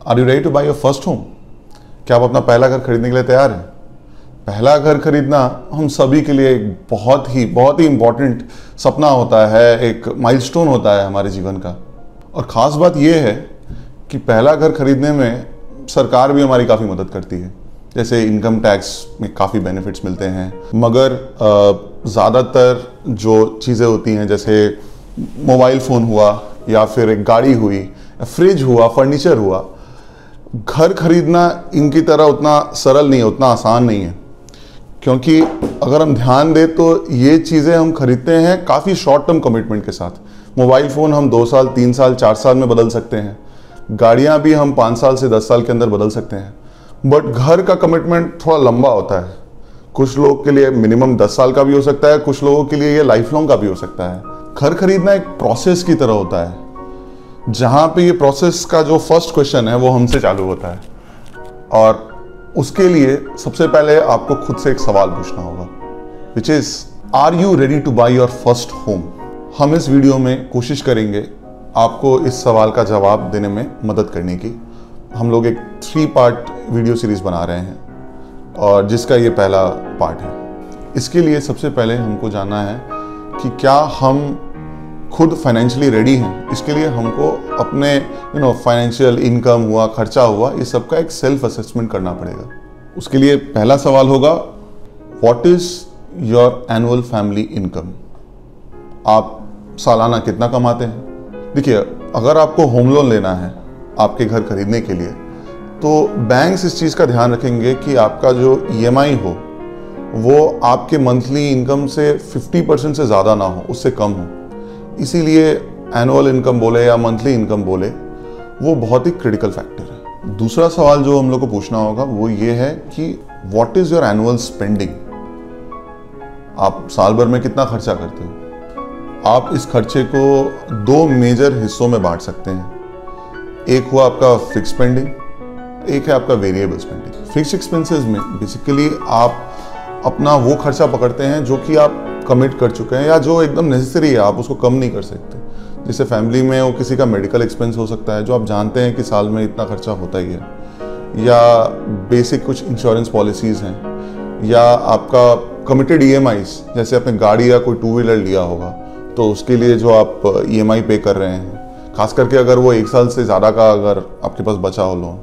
Are you ready to buy your first home? क्या आप अपना पहला घर खरीदने के लिए तैयार हैं? पहला घर खरीदना हम सभी के लिए एक बहुत ही इम्पॉर्टेंट सपना होता है, एक माइलस्टोन होता है हमारे जीवन का। और ख़ास बात यह है कि पहला घर खरीदने में सरकार भी हमारी काफ़ी मदद करती है। जैसे इनकम टैक्स में काफ़ी बेनिफिट्स मिलते हैं, मगर ज़्यादातर जो चीज़ें होती हैं जैसे मोबाइल फ़ोन हुआ या फिर एक गाड़ी हुई, फ्रिज हुआ, फर्नीचर हुआ, घर खरीदना इनकी तरह उतना सरल नहीं है, उतना आसान नहीं है। क्योंकि अगर हम ध्यान दें तो ये चीज़ें हम खरीदते हैं काफ़ी शॉर्ट टर्म कमिटमेंट के साथ। मोबाइल फ़ोन हम 2 साल, 3 साल, 4 साल में बदल सकते हैं। गाड़ियाँ भी हम 5 साल से 10 साल के अंदर बदल सकते हैं। बट घर का कमिटमेंट थोड़ा लंबा होता है। कुछ लोगों के लिए मिनिमम 10 साल का भी हो सकता है, कुछ लोगों के लिए ये लाइफ लॉन्ग का भी हो सकता है। घर खरीदना एक प्रोसेस की तरह होता है, जहाँ पे ये प्रोसेस का जो फर्स्ट क्वेश्चन है वो हमसे चालू होता है। और उसके लिए सबसे पहले आपको खुद से एक सवाल पूछना होगा, which is are you ready to buy your first home? हम इस वीडियो में कोशिश करेंगे आपको इस सवाल का जवाब देने में मदद करने की। हम लोग एक 3 पार्ट वीडियो सीरीज बना रहे हैं और जिसका ये पहला पार्ट है। इसके लिए सबसे पहले हमको जानना है कि क्या हम खुद फाइनेंशियली रेडी हैं। इसके लिए हमको अपने फाइनेंशियल इनकम हुआ, खर्चा हुआ, ये सबका एक सेल्फ असेसमेंट करना पड़ेगा। उसके लिए पहला सवाल होगा, what is your annual family income? आप सालाना कितना कमाते हैं? देखिए, अगर आपको होम लोन लेना है आपके घर खरीदने के लिए, तो बैंक्स इस चीज़ का ध्यान रखेंगे कि आपका जो EMI हो वो आपके मंथली इनकम से 50% से ज़्यादा ना हो, उससे कम हो। इसीलिए एनुअल इनकम बोले या मंथली इनकम बोले, वो बहुत ही क्रिटिकल फैक्टर है। दूसरा सवाल जो हम लोग को पूछना होगा वो ये है कि what is your annual spending? आप साल भर में कितना खर्चा करते हो? आप इस खर्चे को 2 मेजर हिस्सों में बांट सकते हैं। एक हुआ आपका फिक्स स्पेंडिंग, एक है आपका वेरिएबल स्पेंडिंग। फिक्स एक्सपेंसेस में बेसिकली आप अपना वो खर्चा पकड़ते हैं जो कि आप कमिट कर चुके हैं या जो एकदम नेसेसरी है, आप उसको कम नहीं कर सकते। जैसे फैमिली में वो किसी का मेडिकल एक्सपेंस हो सकता है जो आप जानते हैं कि साल में इतना खर्चा होता ही है, या बेसिक कुछ इंश्योरेंस पॉलिसीज़ हैं, या आपका कमिटेड EMIs, जैसे आपने गाड़ी या कोई 2 व्हीलर लिया होगा तो उसके लिए जो आप EMI पे कर रहे हैं, खास करके अगर वो 1 साल से ज़्यादा का अगर आपके पास बचा हो लोन।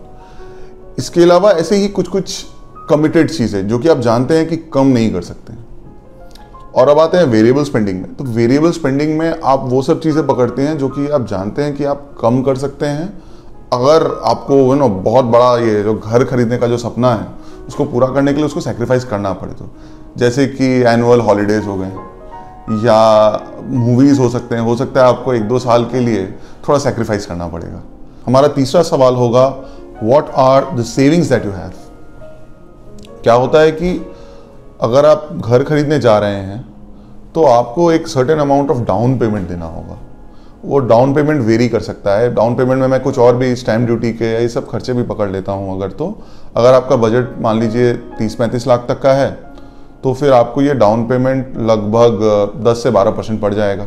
इसके अलावा ऐसे ही कुछ कमिटेड चीज़ें जो कि आप जानते हैं कि कम नहीं कर सकते। और अब आते हैं वेरिएबल स्पेंडिंग में। तो वेरिएबल स्पेंडिंग में आप वो सब चीज़ें पकड़ते हैं जो कि आप जानते हैं कि आप कम कर सकते हैं अगर आपको बहुत बड़ा ये जो घर खरीदने का जो सपना है उसको पूरा करने के लिए उसको सेक्रीफाइस करना पड़े। तो जैसे कि एनुअल हॉलीडेज हो गए या मूवीज़ हो सकते हैं, हो सकता है आपको 1-2 साल के लिए थोड़ा सेक्रीफाइस करना पड़ेगा। हमारा तीसरा सवाल होगा, what are the savings that you have? क्या होता है कि अगर आप घर खरीदने जा रहे हैं तो आपको एक certain amount of down payment देना होगा। वो डाउन पेमेंट वेरी कर सकता है। डाउन पेमेंट में मैं कुछ और भी स्टैम्प ड्यूटी के ये सब खर्चे भी पकड़ लेता हूँ। अगर आपका बजट मान लीजिए 30-35 लाख तक का है तो फिर आपको ये डाउन पेमेंट लगभग 10 से 12% पड़ जाएगा।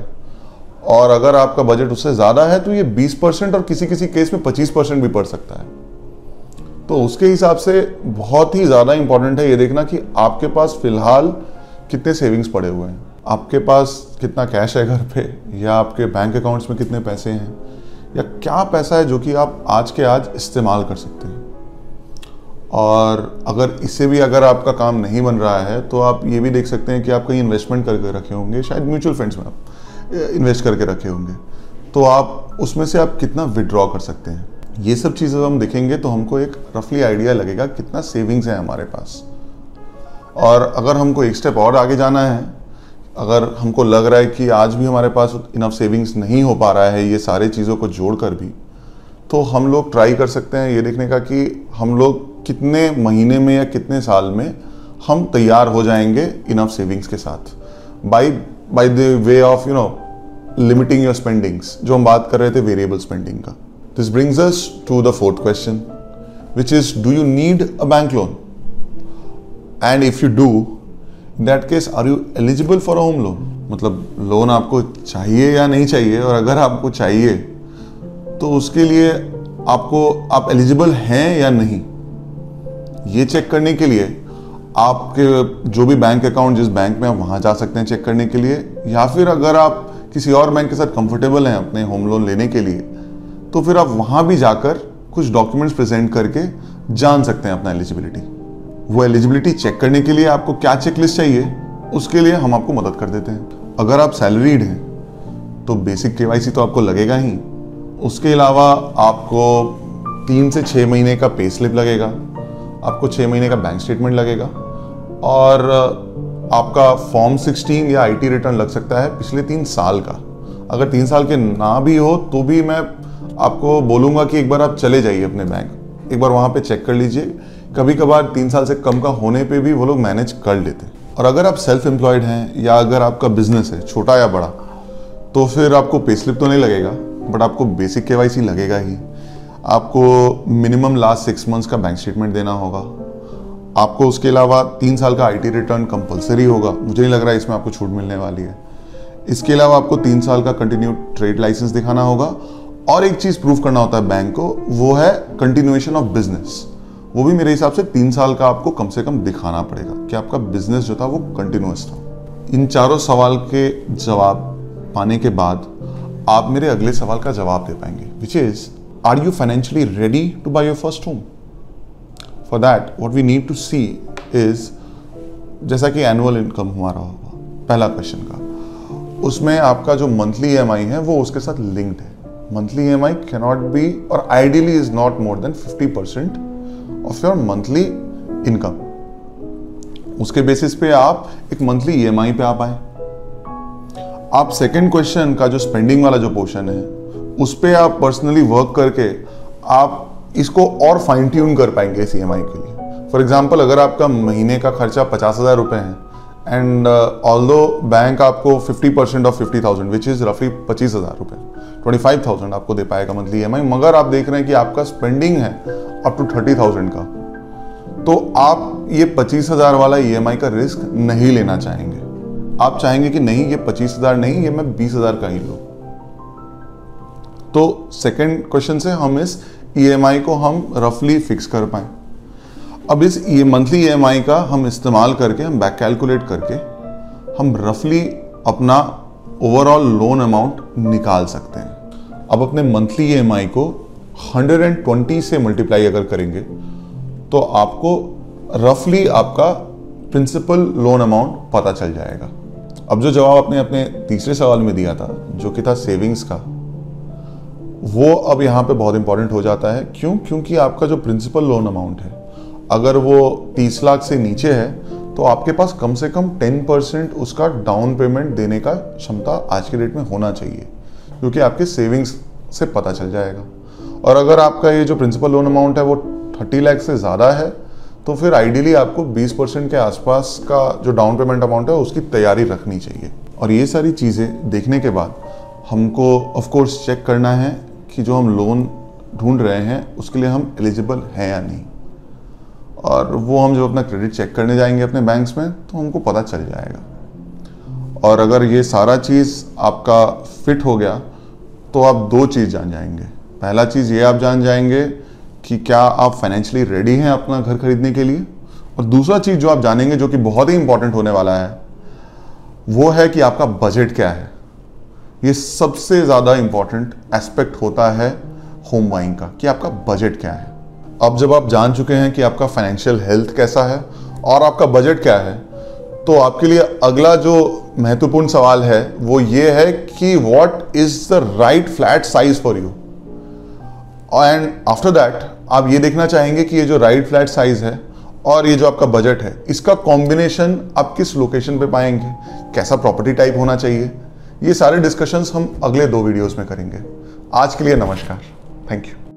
और अगर आपका बजट उससे ज़्यादा है तो ये 20% और किसी किसी केस में 25% भी पड़ सकता है। तो उसके हिसाब से बहुत ही ज़्यादा इंपॉर्टेंट है ये देखना कि आपके पास फ़िलहाल कितने सेविंग्स पड़े हुए हैं, आपके पास कितना कैश है घर पे, या आपके बैंक अकाउंट्स में कितने पैसे हैं, या क्या पैसा है जो कि आप आज के आज इस्तेमाल कर सकते हैं। और अगर इससे भी अगर आपका काम नहीं बन रहा है तो आप ये भी देख सकते हैं कि आप कहीं इन्वेस्टमेंट करके रखे होंगे, शायद म्यूचुअल फंड्स में आप इन्वेस्ट करके रखे होंगे, तो आप उसमें से आप कितना विड्रॉ कर सकते हैं। ये सब चीज़ें हम देखेंगे तो हमको एक रफली आइडिया लगेगा कितना सेविंग्स है हमारे पास। और अगर हमको एक स्टेप और आगे जाना है, अगर हमको लग रहा है कि आज भी हमारे पास इनफ सेविंग्स नहीं हो पा रहा है ये सारे चीज़ों को जोड़कर भी, तो हम लोग ट्राई कर सकते हैं ये देखने का कि हम लोग कितने महीने में या कितने साल में हम तैयार हो जाएंगे इनफ सेविंग्स के साथ, by the way of limiting your spendings, जो हम बात कर रहे थे वेरिएबल स्पेंडिंग का। This brings us to the 4th question, which is, do you need a bank loan? And if you do, in that case, are you eligible for a home loan? मतलब loan आपको चाहिए या नहीं चाहिए, और अगर आपको चाहिए तो उसके लिए आप एलिजिबल हैं या नहीं, ये चेक करने के लिए आपके जो भी बैंक अकाउंट जिस बैंक में आप वहाँ जा सकते हैं चेक करने के लिए, या फिर अगर आप किसी और बैंक के साथ कंफर्टेबल हैं अपने होम लोन लेने के लिए तो फिर आप वहाँ भी जाकर कुछ डॉक्यूमेंट्स प्रेजेंट करके जान सकते हैं अपना एलिजिबिलिटी। वो एलिजिबिलिटी चेक करने के लिए आपको क्या चेकलिस्ट चाहिए, उसके लिए हम आपको मदद कर देते हैं। अगर आप सैलरीड हैं तो बेसिक केवाईसी तो आपको लगेगा ही, उसके अलावा आपको 3 से 6 महीने का पे स्लिप लगेगा, आपको 6 महीने का बैंक स्टेटमेंट लगेगा और आपका फॉर्म 16 या आईटी रिटर्न लग सकता है पिछले 3 साल का। अगर 3 साल के ना भी हो तो भी मैं आपको बोलूँगा कि एक बार आप चले जाइए अपने बैंक, एक बार वहाँ पे चेक कर लीजिए। कभी कभार 3 साल से कम का होने पे भी वो लोग मैनेज कर लेते हैं। और अगर आप सेल्फ एम्प्लॉयड हैं या अगर आपका बिजनेस है छोटा या बड़ा, तो फिर आपको पे स्लिप तो नहीं लगेगा बट आपको बेसिक केवाईसी लगेगा ही। आपको मिनिमम लास्ट 6 मंथ्स का बैंक स्टेटमेंट देना होगा। आपको उसके अलावा 3 साल का आईटी रिटर्न कंपलसरी होगा, मुझे नहीं लग रहा है इसमें आपको छूट मिलने वाली है। इसके अलावा आपको 3 साल का कंटिन्यू ट्रेड लाइसेंस दिखाना होगा और एक चीज़ प्रूफ करना होता है बैंक को, वो है कंटिन्यूएशन ऑफ बिजनेस। वो भी मेरे हिसाब से 3 साल का आपको कम से कम दिखाना पड़ेगा कि आपका बिजनेस जो था वो कंटिन्यूअस था। इन चारों सवाल के जवाब पाने के बाद आप मेरे अगले सवाल का जवाब दे पाएंगे, which is are you financially ready to buy your first home. For that what we need to see is, जैसा कि एनुअल इनकम हमारा होगा पहला क्वेश्चन का, उसमें आपका जो मंथली ईएमआई है वो उसके साथ लिंक्ड है। Monthly EMI can not be और ideally is not more than 50% of your monthly income. उसके बेसिस पे आप एक मंथली ईएमआई पे आ पाए। आप सेकंड क्वेश्चन का जो स्पेंडिंग वाला जो पोर्शन है उस पे आप पर्सनली वर्क करके आप इसको और फाइन ट्यून कर पाएंगे इस ईएमआई के लिए। फॉर एग्जांपल, अगर आपका महीने का खर्चा 50,000 रुपये है एंड ऑल्दो बैंक आपको 50% ऑफ 50,000 विच इज रफली 25,000 रुपये, 25,000 आपको दे पाएगा मंथली ईएमआई, मगर आप देख रहे हैं कि आपका स्पेंडिंग है अप टू 30,000 का, तो आप ये 25,000 वाला ईएमआई का रिस्क नहीं लेना चाहेंगे। आप चाहेंगे कि नहीं, ये 25,000 नहीं, ये मैं 20,000 का ही लूं। तो सेकंड क्वेश्चन से हम इस ईएमआई को हम रफली फिक्स कर पाए। अब इस ये मंथली ईएमआई का हम इस्तेमाल करके, हम बैक कैलकुलेट करके हम रफली अपना ओवरऑल लोन अमाउंट निकाल सकते हैं। अब अपने मंथली ईएमआई को 120 से मल्टीप्लाई अगर करेंगे तो आपको रफली आपका प्रिंसिपल लोन अमाउंट पता चल जाएगा। अब जो जवाब आपने अपने तीसरे सवाल में दिया था जो कि था सेविंग्स का, वो अब यहाँ पे बहुत इंपॉर्टेंट हो जाता है। क्यों? क्योंकि आपका जो प्रिंसिपल लोन अमाउंट है अगर वो 30 लाख से नीचे है तो आपके पास कम से कम 10% उसका डाउन पेमेंट देने का क्षमता आज के डेट में होना चाहिए, क्योंकि आपके सेविंग्स से पता चल जाएगा। और अगर आपका ये जो प्रिंसिपल लोन अमाउंट है वो 30 लाख से ज़्यादा है तो फिर आइडियली आपको 20% के आसपास का जो डाउन पेमेंट अमाउंट है उसकी तैयारी रखनी चाहिए। और ये सारी चीज़ें देखने के बाद हमको ऑफ कोर्स चेक करना है कि जो हम लोन ढूंढ रहे हैं उसके लिए हम एलिजिबल हैं या नहीं। और वो हम जब अपना क्रेडिट चेक करने जाएंगे अपने बैंक्स में तो हमको पता चल जाएगा। और अगर ये सारा चीज़ आपका फिट हो गया तो आप 2 चीज़ जान जाएंगे। पहला चीज़ ये आप जान जाएंगे कि क्या आप फाइनेंशियली रेडी हैं अपना घर खरीदने के लिए, और दूसरा चीज़ जो आप जानेंगे जो कि बहुत ही इंपॉर्टेंट होने वाला है वो है कि आपका बजट क्या है। ये सबसे ज़्यादा इंपॉर्टेंट एस्पेक्ट होता है होम बाइंग का कि आपका बजट क्या है। अब जब आप जान चुके हैं कि आपका फाइनेंशियल हेल्थ कैसा है और आपका बजट क्या है, तो आपके लिए अगला जो महत्वपूर्ण सवाल है वो ये है कि what is the right flat size for you. And after that आप ये देखना चाहेंगे कि ये जो राइट फ्लैट साइज है और ये जो आपका बजट है इसका कॉम्बिनेशन आप किस लोकेशन पे पाएंगे, कैसा प्रॉपर्टी टाइप होना चाहिए। ये सारे डिस्कशंस हम अगले 2 वीडियोस में करेंगे। आज के लिए नमस्कार, थैंक यू।